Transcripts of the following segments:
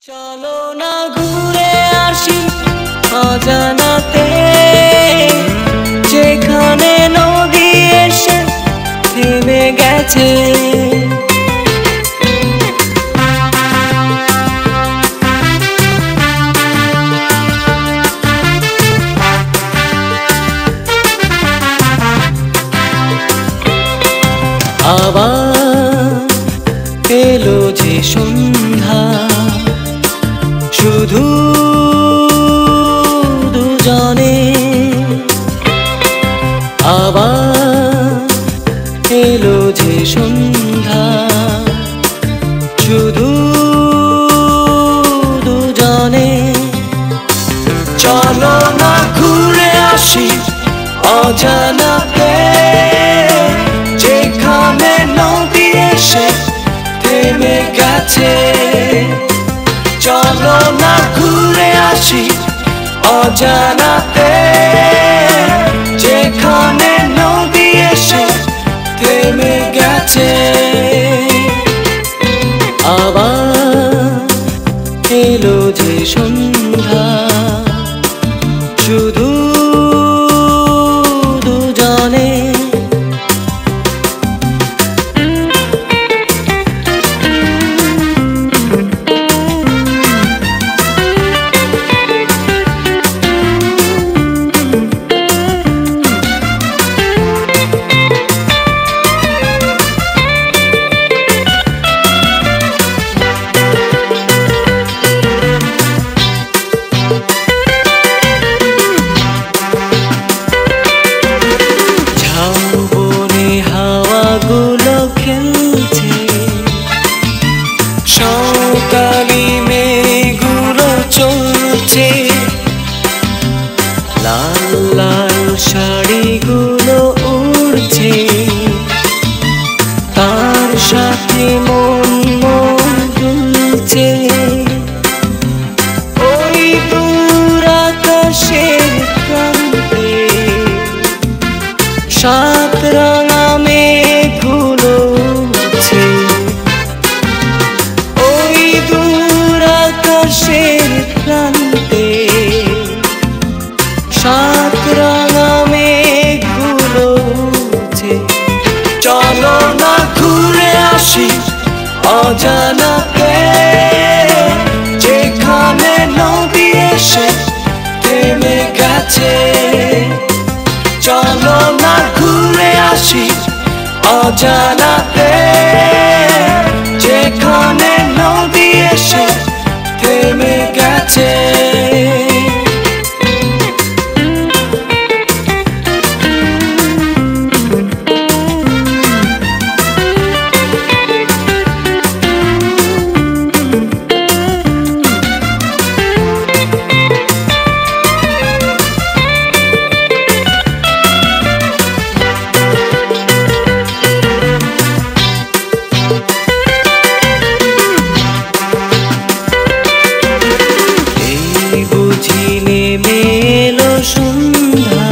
চলো না ঘুরে আসি অজানাতে, যেখানে নদী এসে থেমে গেছে। আবার এলো যে সন্ধ্যা, শুধু দুজনে। আবার এলো যে সন্ধ্যা, শুধু দুজনে। চলো না ঘুরে আসি অজানাতে, যেখানে নদী এসে থেমে গেছে। চলো না ঘুরে আসি অজানাতে, যেখানে নদী এসে থেমে গেছে। আবার এলো যে সন্ধ্যা, শুধু দুজনে। সকালি মেঘগুলো চলছে, লাল লাল শাড়িগুলো উড়ছে, তার সাথে মন মন দুলছে। ওই দূর আকাশের প্রান্তে সাত রাঙা মেঘগুলো উড়ছে। ওই দূর আকাশের প্রান্তে সাত রাঙা মেঘগুলো উড়ছে। চলো না ঘুরে আসি অজানাতে, যেখানে নদী এসে থেমে গেছে। চলো না ঘুরে আসি অজানাতে, যেখানে নদী এসে থেমে গেছে। মেলো সন্ধ্যা,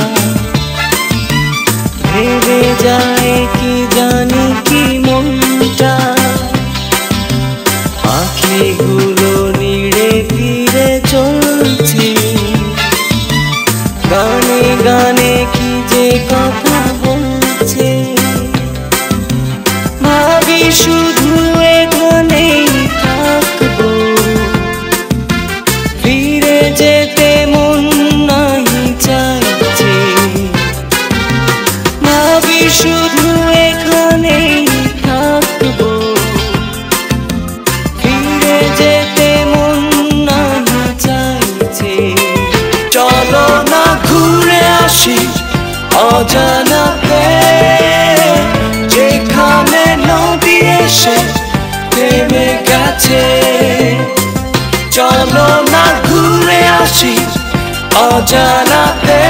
ভেবে যায় কি জানি কি মনটা। পাখিগুলো নিড়ে ফিরে চলছে, গানে গানে কি যে কথা বলছে। ভাবি শুধু এখানেই থাকবো, ফিরে যেতে মন নাই চাইছে। ভাবি শুধু এখানেই থাকবো, ফিরে যেতে মন নাই চাইছে। চলো না ঘুরে আসি অজানাতে, যেখানে নদী এসে থেমে গেছে। চলো না ঘুরে আসি অজানাতে,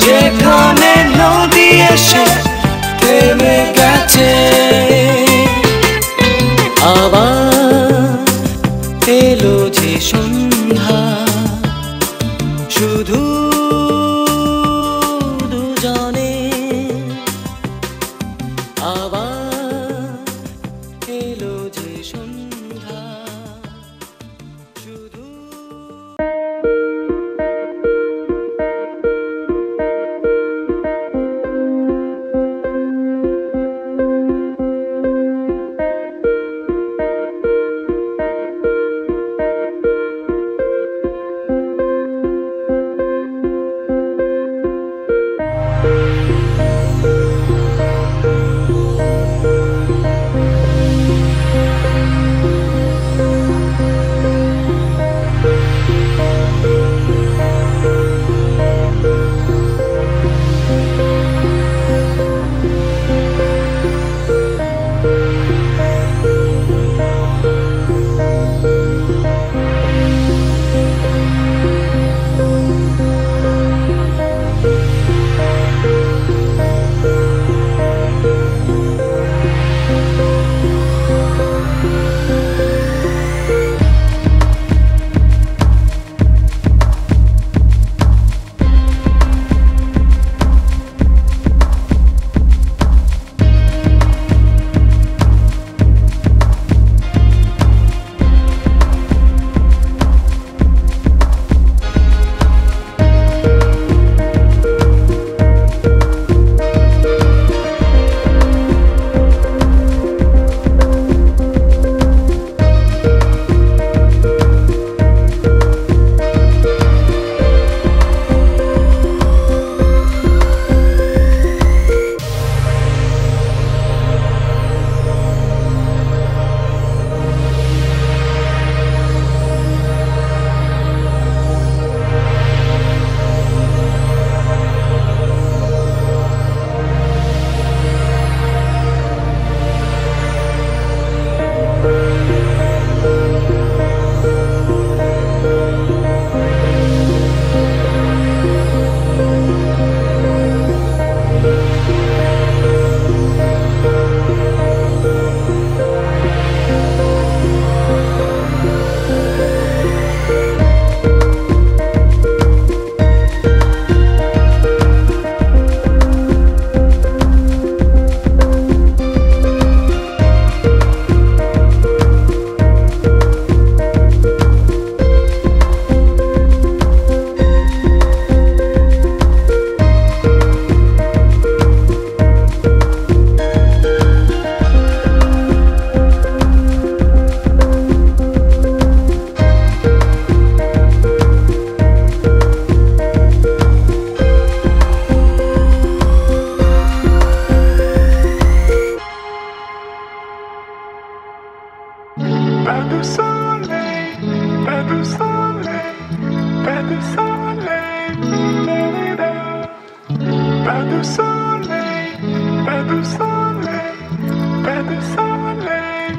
যেখানে নদী এসে থেমে গেছে। আবার এলো যে সন্ধ্যা, শুধু দুজনে। আবার এলো যে সন্ধ্যা। soleil, pas de soleil, pas de soleil, pas de soleil, pas de soleil, pas de soleil, pas de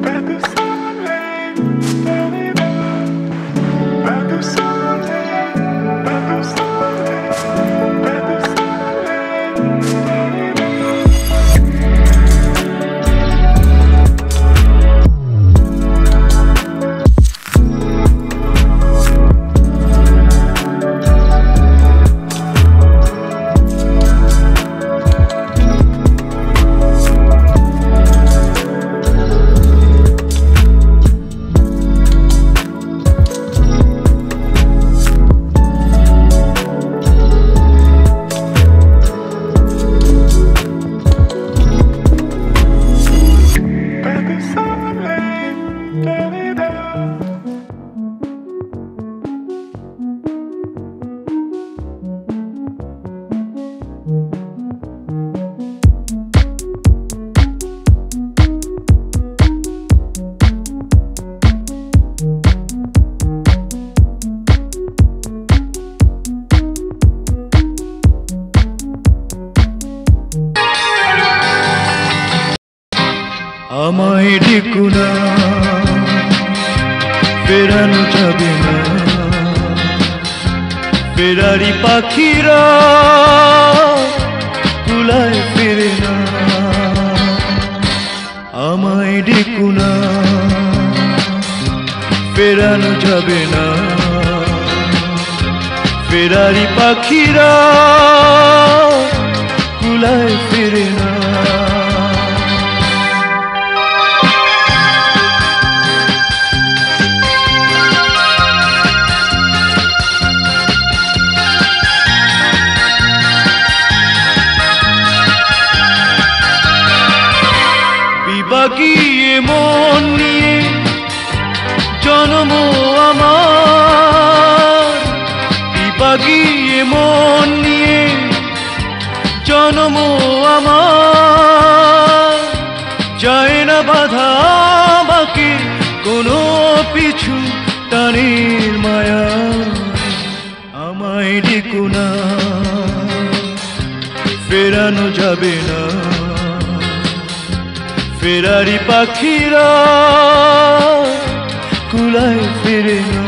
soleil, pas de soleil, pas de soleil, pas de soleil, pas de soleil, pas de আমায় ডেকো না, ফেরানো যাবে না, ফেরারি পাখিরা কুলায় ফেরে না। আমায় ডেকো না, ফেরানো যাবে না, ফেরারি পাখিরা কুলায় ফেরে না। বিবাগিয়ে মন নিয়ে জন্ম আমার, বিবাগিয়ে মন নিয়ে জন্ম আমার, যায় না বাধা বাকি কোনো পিছু টানের মায়া। আমায় ডেকো না, ফেরানো যাবে না, ফেরারি পাখিরা কুলায় ফেরে না।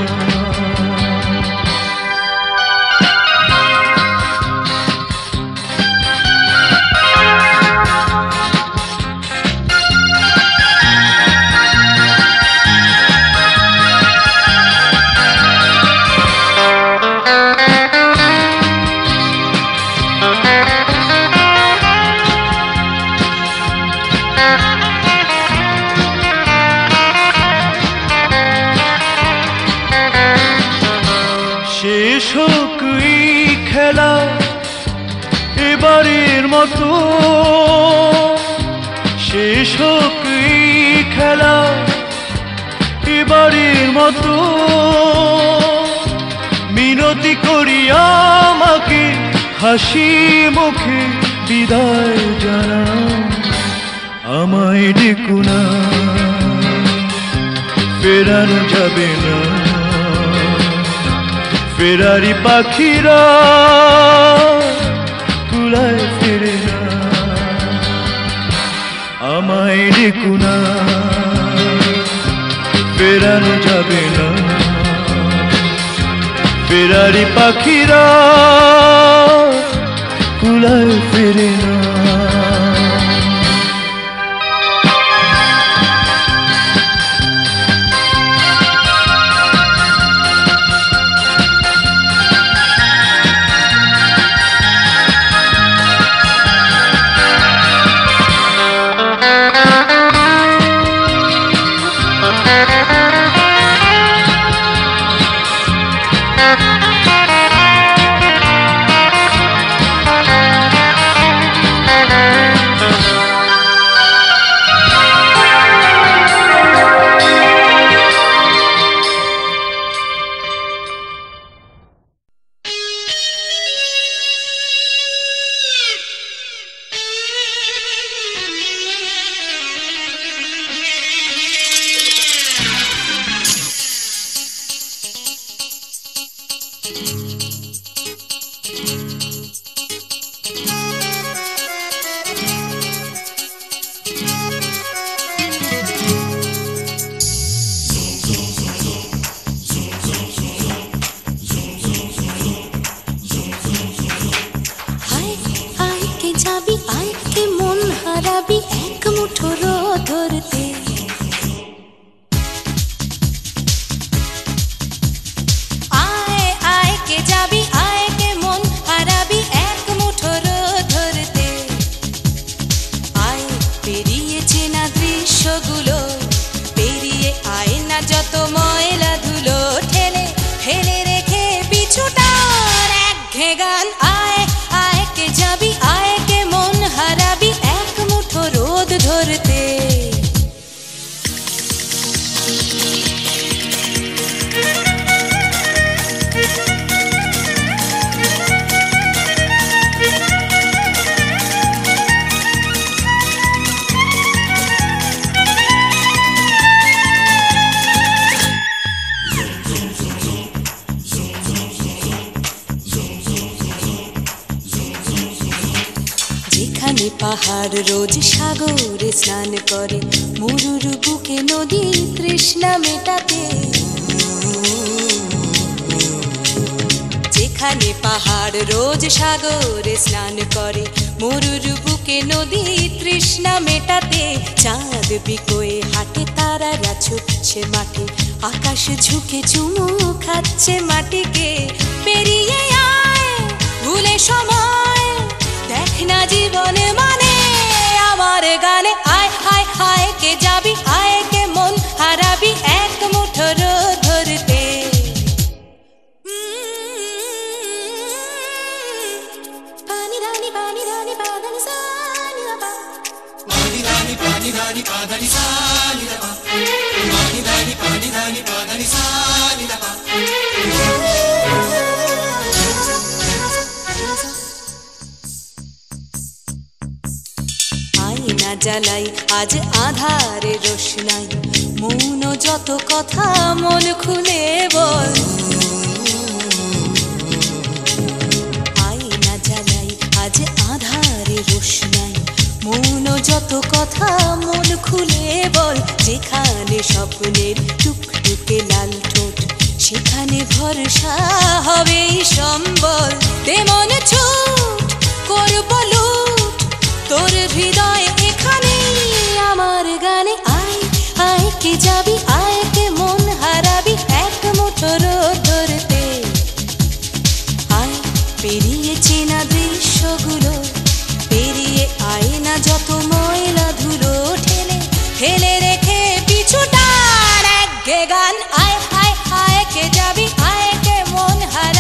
শেষ হোক এই খেলা এবারের মতো, শেষ হোক এই খেলা এবারের মতো, মিনতি করি আমাকে হাসি মুখে বিদায় জানাও, আমায় ডেকো না, ফেরানো যাবে না, ফেরারি পাখিরা কুলায় ফেরে না, আমায় ডেকো না, ফেরানো যাবে না, ফেরারি পাখিরা কুলায় ফেরে না। পাহাড় রোজ সাগরে স্নান করে, মরুর বুকে নদী তৃষ্ণা মেটাতে। যেখানে পাহাড় রোজ সাগরে স্নান করে, মরুর বুকে নদী তৃষ্ণা মেটাতে। চাঁদ বিকোয়ে হাটে, তারারা ছুটছে মাঠে, আকাশ ঝুঁকে চুমু খাচ্ছে মাটিকে। পেরিয়ে আয় ভুলে সময়, দেখ না জীবনে মানে আমার গানে। আয় হায় হায় কে যাবি, আয় কে মন হারাবি এক মুঠো রোদ ধরতে। পানি রানি পানি রানি পাদানি সানি রাপা, পানি রানি পাদানি সানি রাপা, পানি রানি পাদানি সানি রাপা। আয়না জ্বালাই আজ আধারে রোশনাই, মৌন যত কথা মন খুলে বল। আয়না জ্বালাই আজ আধারে রোশনাই, মৌন যত কথা মন খুলে বল। যেখানে স্বপ্নের টুকটুকে লাল ঠোঁট, সেখানে ভরসা হবে সম্বল। তেমন ছুট করব লুট তোর হৃদয় এখানে আমার গানে। আয় আয় কে যাবি, আয় কে মন হারাবি এক মুঠো রোদ ধরতে। আয় পেরিয়ে চেনা দৃশ্যগুলো, পেরিয়ে আয় না যত ময়লা ধুলো, ঠেলে ফেলে রেখে পিছুটার এক গান। আয় হায় হায় কে যাবি, আয় কে মন হারাবি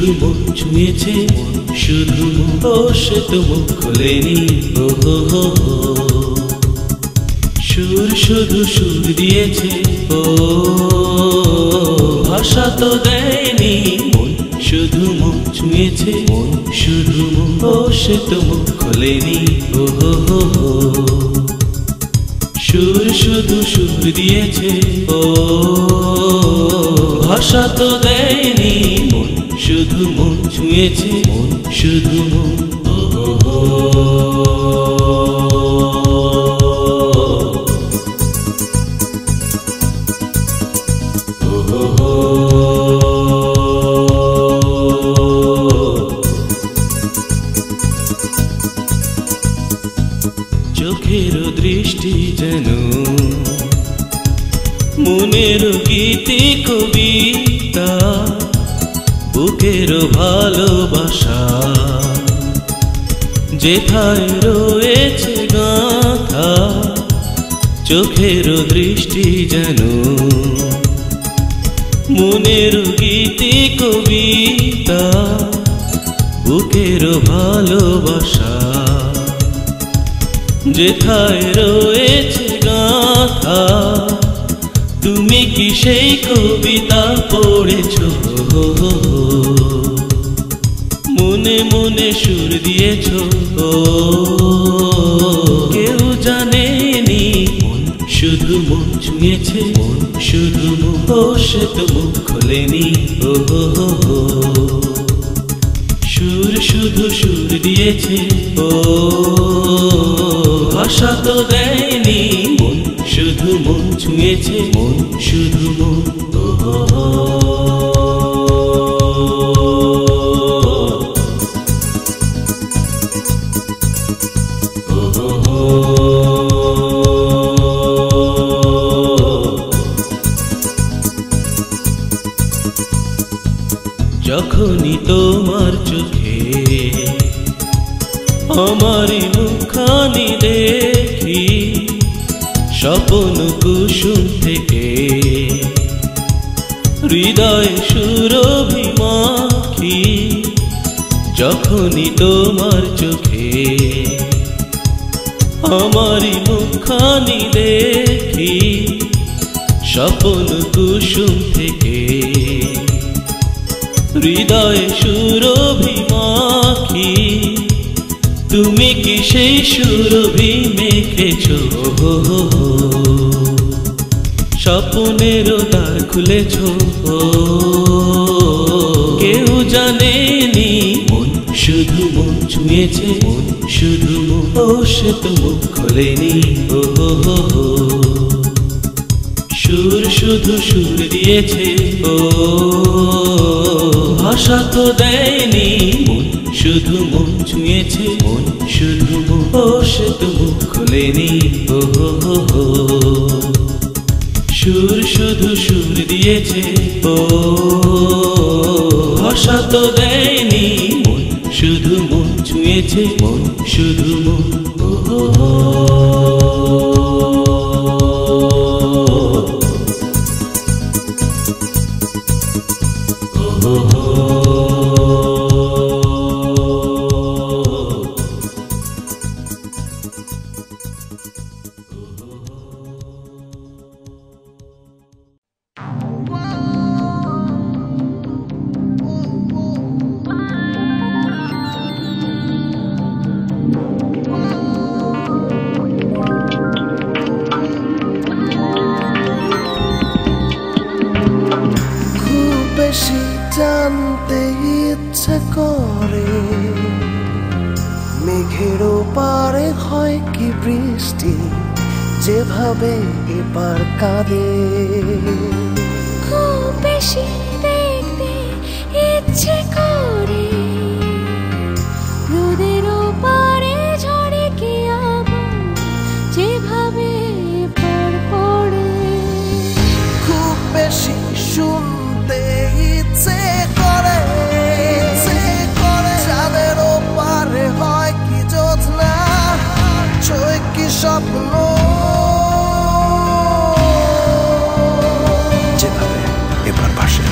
শুধু মন ছুঁয়েছে মন শুধু মন ও সে তো মুখ খোলেনি ও হো হো হো সুর শুধু সুর দিয়েছে ও ভাষা তো দেয়নি মন শুধু মন ছুঁয়েছে মন শুধু মন ও সে তো মুখ খোলেনি ও হো হো হো সুর শুধু সুর দিয়েছে ও ভাষা তো দেয়নি মন শুধু মন ছুঁয়েছে মন শুধু মন ও হো চোখের দৃষ্টি যেন মনের গীতি কবিতা বুকের ভালোবাসা যেথায় রয়েছে গাথা চোখের দৃষ্টি যেন মনের গীতি কবিতা বুকের ভালোবাসা যেথায় রয়েছে গাথা তুমি কি সেই কবিতা পড়েছ মনে মনে সুর দিয়েছ কেউ জানেনি মন শুধু মন ছুঁয়েছে মন শুধু মন ও সে তো মুখ খোলেনি ও সুর শুধু সুর দিয়েছে ও ভাষা তো দেয়নি মন শুধু মন ছুঁয়েছে মন শুধু মন যখনই তোমার চোখে আমারি মুখখানি দেখি স্বপ্ন কুসুম থেকে হৃদয় সুরভি মাখি যখনই তোমার চোখে আমারি মুখখানি দেখি স্বপ্ন কুসুম থেকে হৃদয় সুরভি মাখি তুমি কি সেই সুরভি মেখেছ স্বপ্নের দ্বার খুলেছ কেউ জানেনি মন শুধু মন ছুঁয়েছে মন শুধু মন ও সে তো মুখ খোলেনি সুর শুধু সুর দিয়েছে ও ভাষা তো দেয়নি মন শুধু মন ছুঁয়েছে মন শুধু মন ও সে তো মুখ খোলেনি ও সুর শুধু সুর দিয়েছে ও ভাষা তো দেয়নি মন শুধু মন ছুঁয়েছে মন শুধু মন জানতে ইচ্ছে করে মেঘের পারে হয় কি বৃষ্টি যেভাবে এবার কাঁদে খুব বেশি দেখতে ইচ্ছে করে রোদের পারে ঝরে কি আগুন যেভাবে এবার পড়ে খুব বেশি শুনতে ইচ্ছে করে চাঁদের পারে হয় কি জ্যোৎস্না ছয় কি স্বপ্ন যেভাবে এবার ভাসে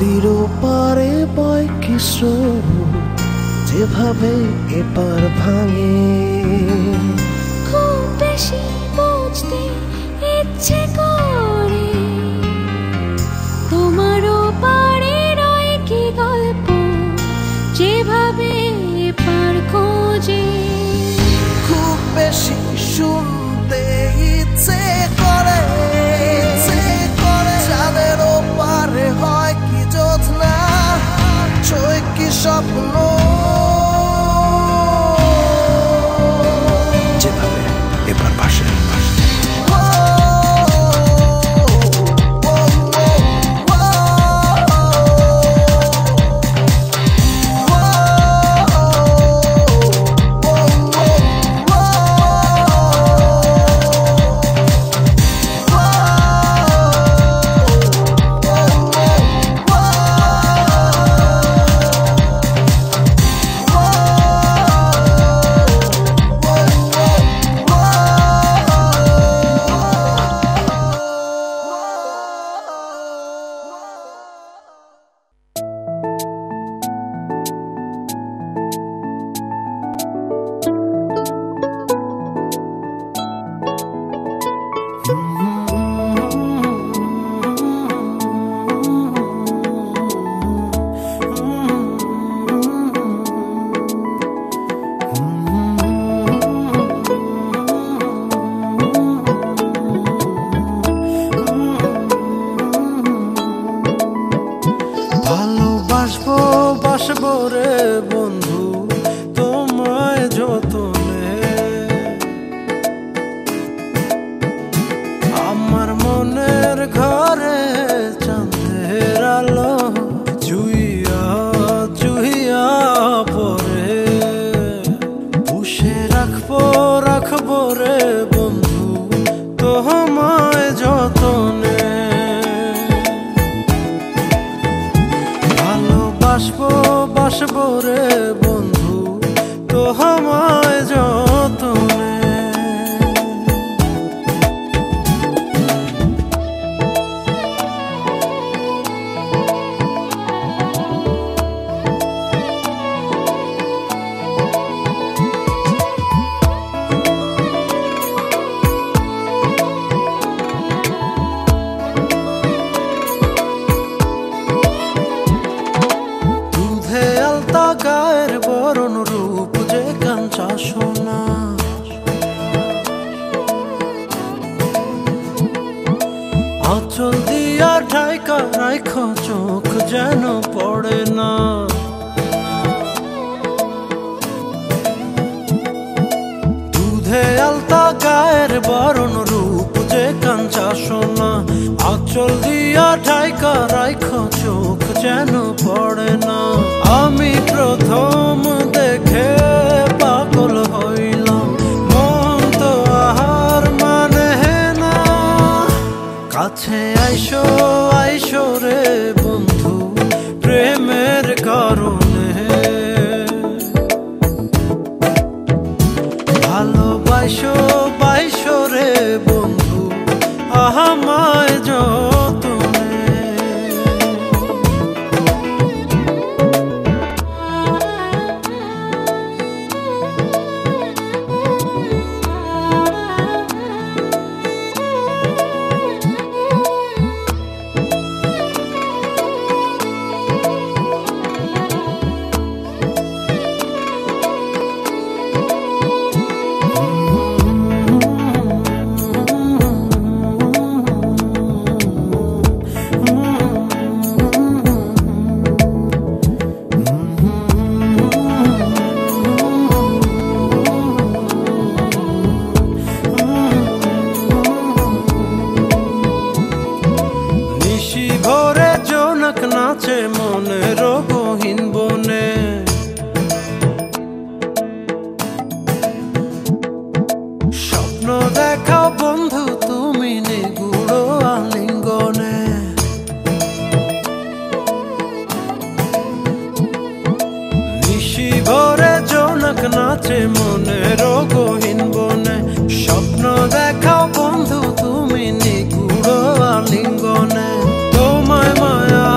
নদীর পারে বয় কি স্রোত, যেভাবে এপার ভাঙে। খুব বেশি বুঝতে ইচ্ছে করে, তোমারও পারে রয় কি গল্প, যেভাবে এপার খোঁজে। খুব বেশি শুনতে ইচ্ছে করে, চাঁদের ওপারে হয় কি জ্যোৎস্না, ছয় কি স্বপ্ন, যেভাবে এবার ভাসে। ভালোবাসবো বাসবো রে বন্ধু তোমায় যতনে, আমার মনের ঘরে চাঁদের আলো চুইয়া চুইয়া পরে, পুষে রাখবো রাখবো রে বন্ধু তোমায় যতনে। ভালোবাসবো বাসবো রে বন্ধু তোমায় যতনে। গায়ের বরণ রূপ যে কাঞ্চা সোনা, আঁচল দিয়া ঢাকা রাখ চোখ যেন পড়ে না। দুধে আলতা গায়ের বরণ রূপ যে কাঞ্চা সোনা, আঁচল দিয়া ঢাকা রাখ চোখ যেন পড়ে না। আমি প্রথম দেখে পাগল হইলাম, মন তো আহার মানে না। কাছে আইসো আইসো রে বন্ধু প্রেমের কারণে, ভালোবাসো বাইসো রে বন্ধু আমায় যতনে। নাচে মনের গহীন বনে, স্বপ্ন দেখাও বন্ধু তুমি নিগুড় আলিঙ্গনে। নিশি ভরে জোনাক নাচে মনের গহীন বনে, স্বপ্ন দেখাও বন্ধু তুমি নিগুড় আলিঙ্গনে। তোমায় মায়া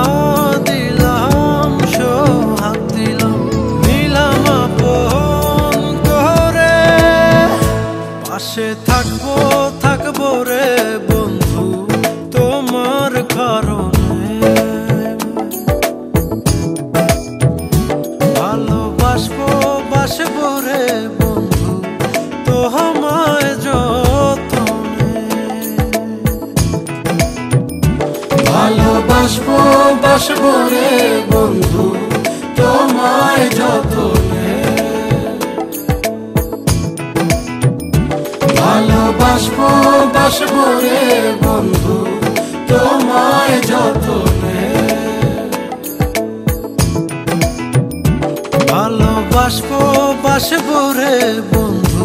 বাসবো বাসবো রে বন্ধু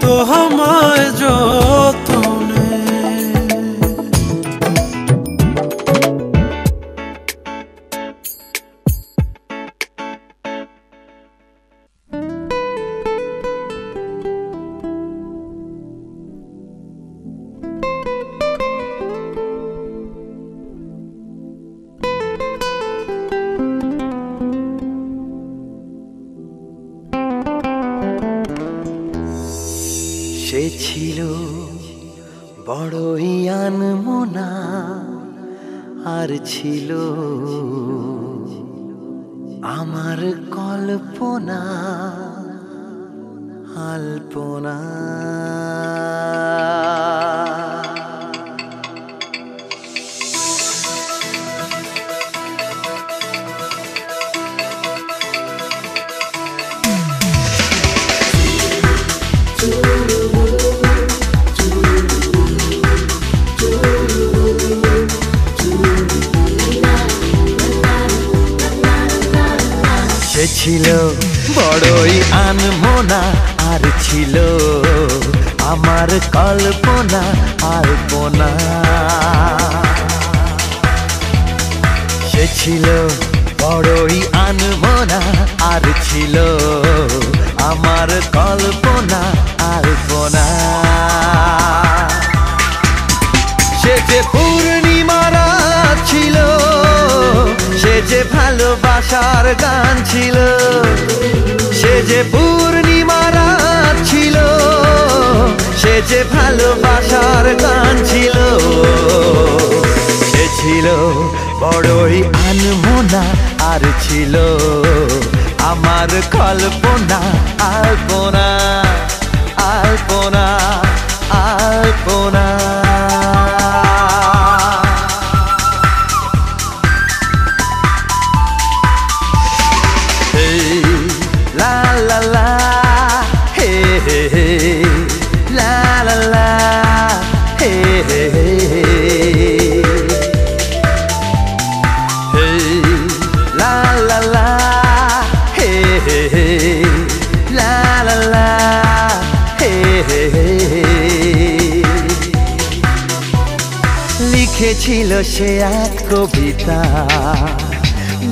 তোমায় যতনে। সে ছিল বড়ই আনমনা, আর ছিল আমার কল্পনা আলপনা। সে ছিল বড়ই আনমনা, আর ছিল আমার কল্পনা আলপনা। সে ছিল বড়ই আনমনা, আর ছিল আমার কল্পনা আলপনা। সে যে পূর্ণিমা রাত ছিল, সে যে ভালোবাসার গান ছিল। সে যে পূর্ণিমা রাত ছিল, সে যে ভালোবাসার গান ছিল। সে ছিল বড়ই আনমনা, আর ছিল আমার কল্পনা আলপনা আলপনা আলপনা। লিখেছিল সে এক কবিতা,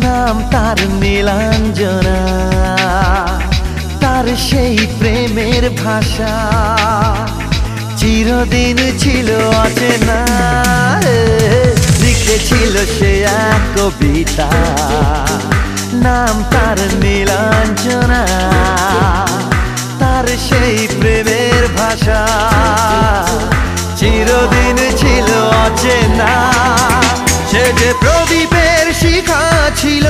নাম তার নীলাঞ্জনা। তার সেই প্রেমের ভাষা চিরদিন ছিল অচেনা। লিখেছিল সে এক কবিতা, নাম তার নীলাঞ্জনা। তার সেই প্রেমের ভাষা চিরদিন ছিল অচেনা। সে যে প্রদীপের শিখা ছিল,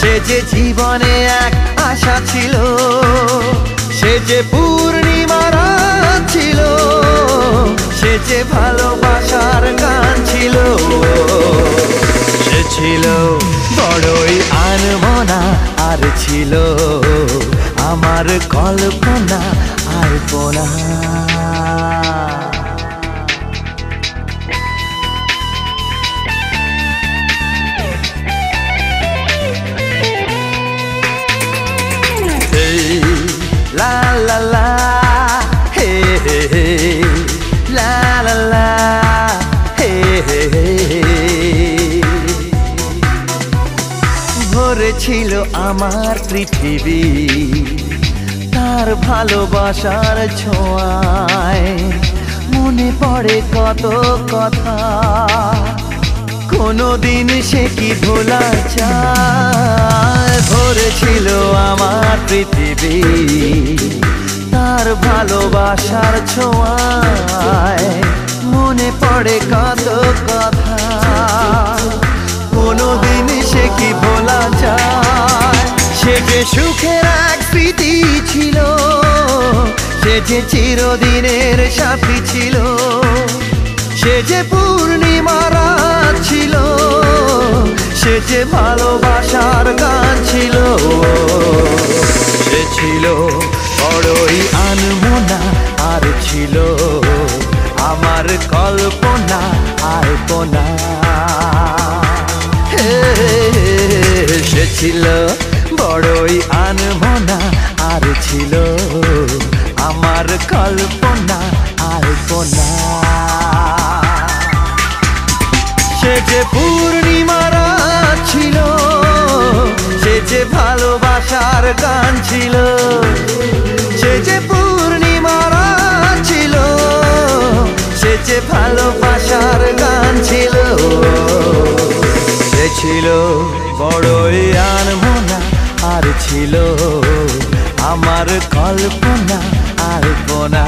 সে যে জীবনে এক আশা ছিল। সে যে পূর্ণিমা রাত ছিল, সে যে ভালোবাসার গান ছিল। সে ছিল বড়ই আনমনা, আর ছিল আমার কল্পনা আলপনা। La la la, hey hey hey, la la la, hey hey hey। ভরে ছিল আমার পৃথিবী তার ভালোবাসার ছোঁয়ায়। মনে পড়ে কত কথা, কোনদিন সে কি ভোলা যায়। ভরেছিল আমার পৃথিবী তার ভালোবাসার ছোঁয়ায়। মনে পড়ে কত কথা, কোনদিন সে কি ভোলা যায়। সে যে সুখের এক স্মৃতি ছিল, সে যে চিরদিনের সাথী ছিল। সে যে পূর্ণিমা রাত ছিল, সে যে ভালোবাসার গান ছিল। সে ছিল বড়ই আনমনা, আর ছিল আমার কল্পনা আলপনা। সে ছিল বড়ই আনমনা আর ছিল আমার কল্পনা আলপনা। সে যে পূর্ণিমারা ছিল, সে যে ভালোবাসার গান ছিল, সে যে পূর্ণিমারা ছিল, সে যে ভালোবাসার গান ছিল। সে ছিল বড়ই আনমনা আর ছিল আমার কল্পনা আলপনা।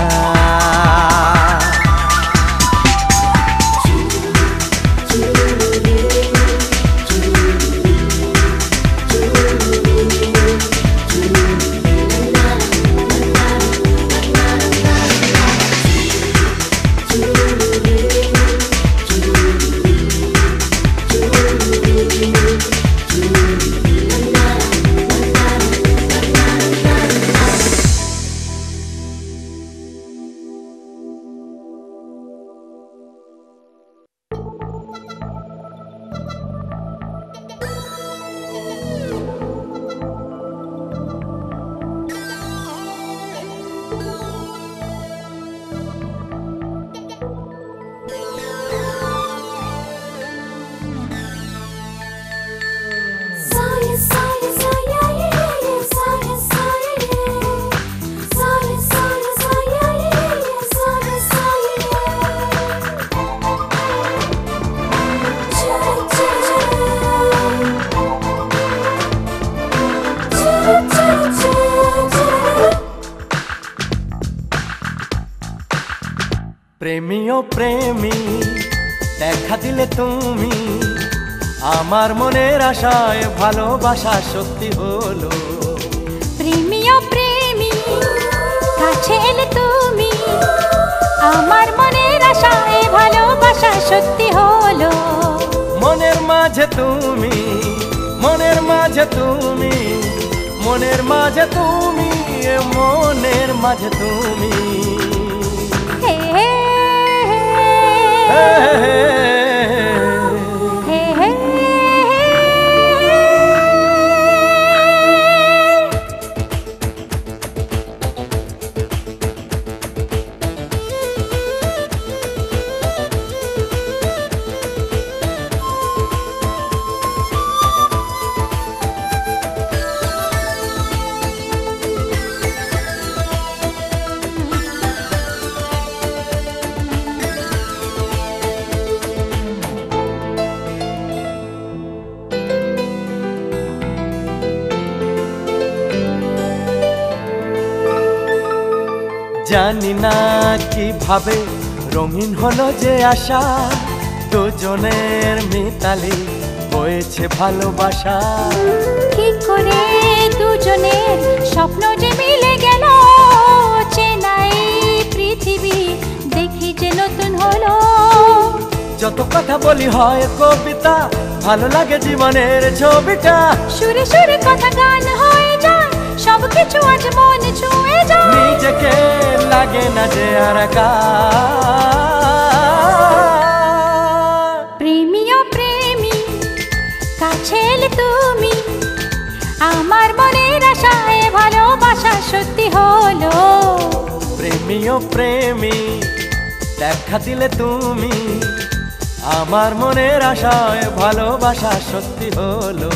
প্রেমী ও প্রেমী দেখা দিলে তুমি, আমার মনের আশায় ভালোবাসা সত্যি হলো। প্রেমী ও প্রেমী কাছে এলে তুমি, আমার মনের আশায় ভালোবাসা সত্যি হলো। মনের মাঝে তুমি, মনের মাঝে তুমি, মনের মাঝে তুমি, মনের মাঝে তুমি। হে হে জানি না কিভাবে রঙিন হলো যে আশা, দুজনের মিতালি হয়েছে ভালোবাসা। কি করে দুজনের স্বপ্ন যে মিলে গেল, চেনাই পৃথিবী দেখি যে নতুন হলো। যত কথা বলি হয় কবিতা, ভালো লাগে জীবনের ছবিটা। সুরে সুরে কথা গান হয়ে যায়, সবকিছু আজ মন ছুঁয়ে যায়। নিজেকে লাগে না যে আর একা। প্রেমী ও প্রেমী কাছে এলে তুমি, আমার মনের আশায় ভালোবাসা সত্যি হলো। প্রেমী ও প্রেমী দেখা দিলে তুমি, আমার মনের আশায় ভালোবাসা সত্যি হলো।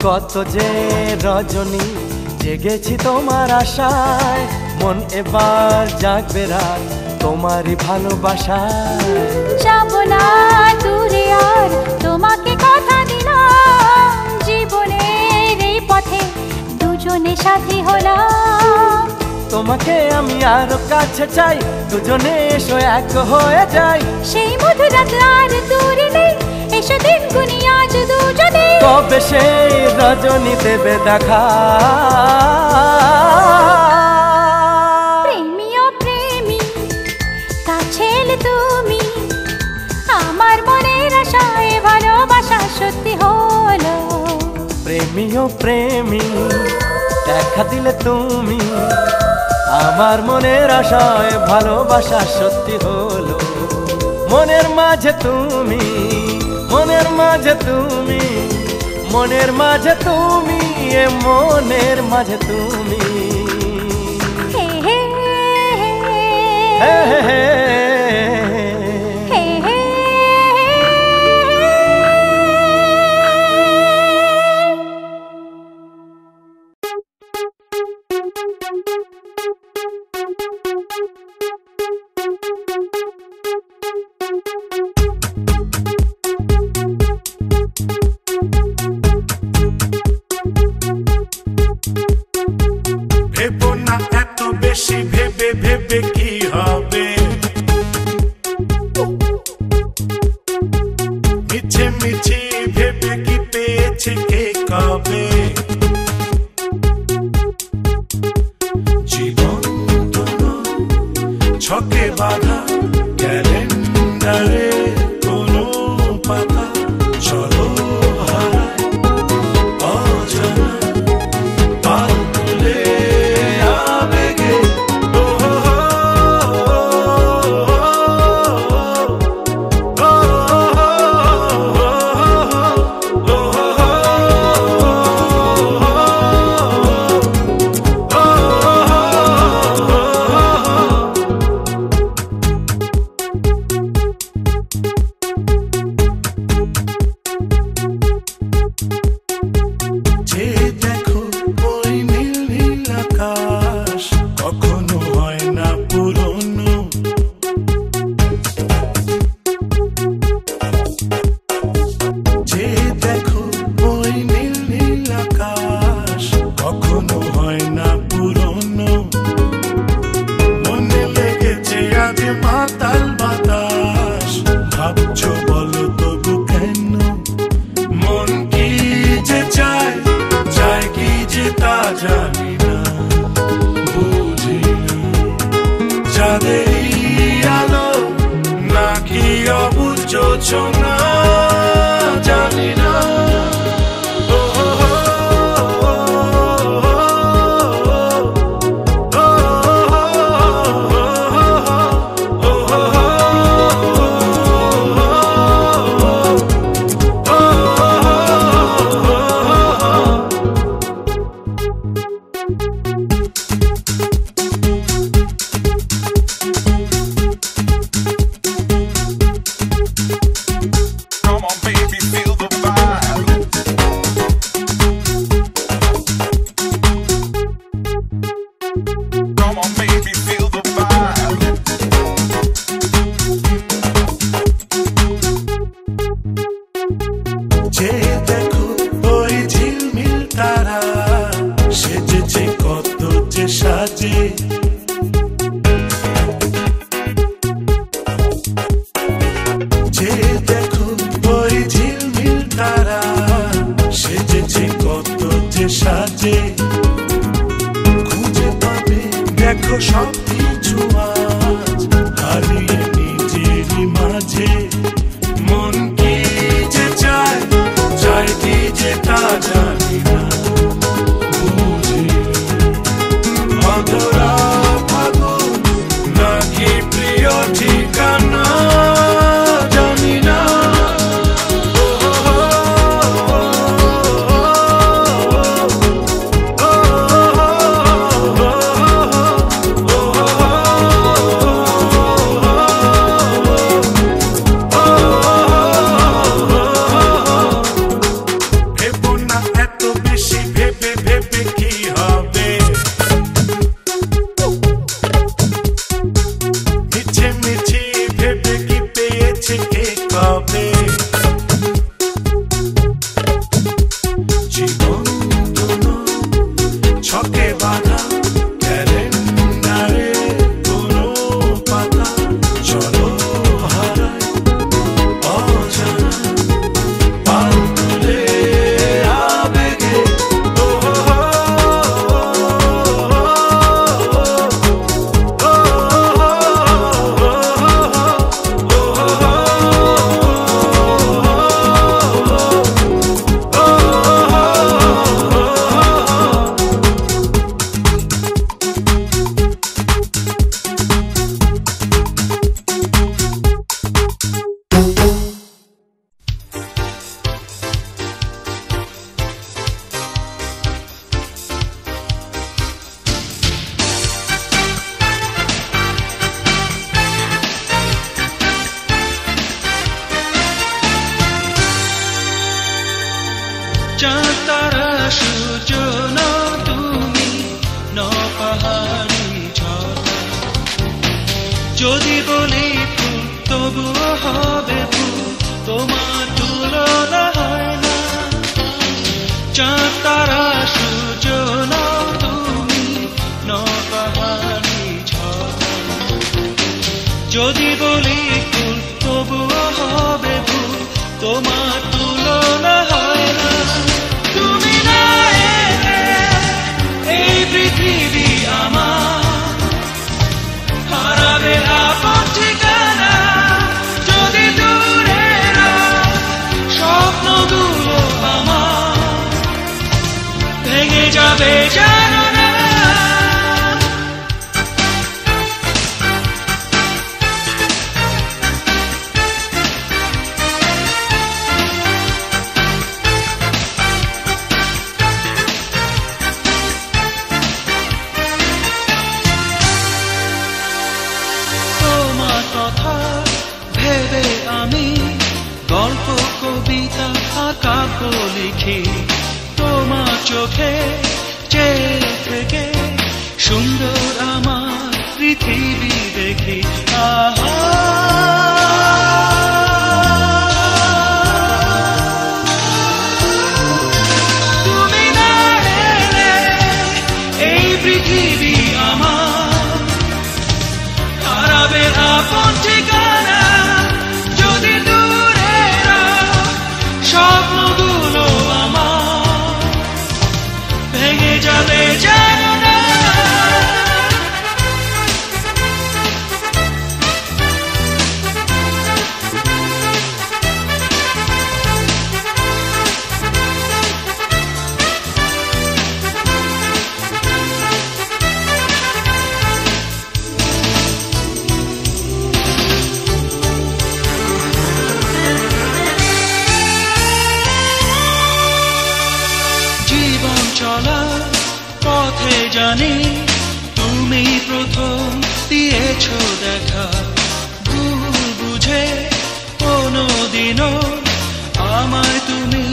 কত যে রজনী জেগেছি তোমার আশায়, মন এবার জাগবে রাত তোমারই ভালোবাসায়। যাব না দূরে আর তোমাকে কথা দিলাম, জীবনের এই পথে দুজনে সাথী হলাম। তোমাকে আমি আরো কাছে চাই, দুজনে এসো এক হয়ে যাই। সেই মধুর রাত আর দূরে নেই, এসো দিন গুনি আজ দুজনে। কবে সেই রজনী দেবে দেখা। প্রেমী ও প্রেমী কাছে এলে তুমি, আমার মনের আশায় ভালোবাসা সত্যি হলো। প্রেমী ও প্রেমী দেখা দিলে তুমি, আমার মনের আশায় ভালোবাসা সত্যি হলো। মনের মাঝে তুমি, মনের মাঝে তুমি, মনের মাঝে তুমি, এ মনের মাঝে তুমি। হে হে হে হে হে। হে হে। ভেবো না এত বেশি, ভেবে ভেবে কি হবে। মিছে মিছে ভেবে কি পেয়েছে কে কবে। জীবন তো নয় ছকে বাঁধা ক্যালেন্ডারে কোনো পাতা। চলো হারায় অজানা পাল তুলে আবেগে। যে দেখো ওই নীল নীল আকাশ কখনো হয় না পুরনো। যে দেখো ওই নীল নীল আকাশ কখনো হয় না পুরনো। মনে লেগেছে আজ মাতাল বাতাস, ভাবছো বলো তবু কেন। মন কি যে চায়, চায় কি যে তা জানি না, বুঝি না। চাঁদেরই আলো নাকি অবুঝ যোছনা, জানি না। Come on, baby, feel the vibe. Come on, baby, feel the vibe. যে দেখো ওই ঝিলমিল তারা, সেজেছে কত যে সাজে। যে দেখো ওই ঝিলমিল তারা, সেজেছে কত যে সাজে। খুঁজে পাবে দেখো সব কিছু আজ হারিয়ে নিজেরই মাঝে। মন কি যে চায়, চায় কি যে তা জানি না, বুঝি না। অধরা ফাগুন নাকি প্রিয় ঠিকানা, জানি না। Oh চাঁদ তারা সূর্য না তুমি ন পাহাড়ি ঝর্ণা যদি বলি ফুল তবুও হবে ফুল তোমার তুলনা হয় না চাঁদ তারা সূর্য না তুমি ন পাহাড়ি ঝর্ণা যদি বলি ফুল তবুও হবে ফুল তোমার তুলনা হয় না তুমি না এলে এই পৃথিবী আমার হারাবে আপন ঠিকানা যদি দূরে স্বপ্নগুলো আমার ভেঙে যাবে জানো না কথা ভেবে আমি গল্প কবিতা কাব্য লিখি তোমার চোখে চেয়ে থেকে সুন্দর আমার পৃথিবী দেখি আহা তুমি না এলে এই পৃথিবী আমার হারাবে আপন ঠিকানা যদি দূরে স্বপ্নগুলো আমার ভেঙে যাবে জানো না চলা পথে জানি তুমি প্রথম দিয়েছ দেখা ভুল বুঝে কোনোদিনও আমায় তুমি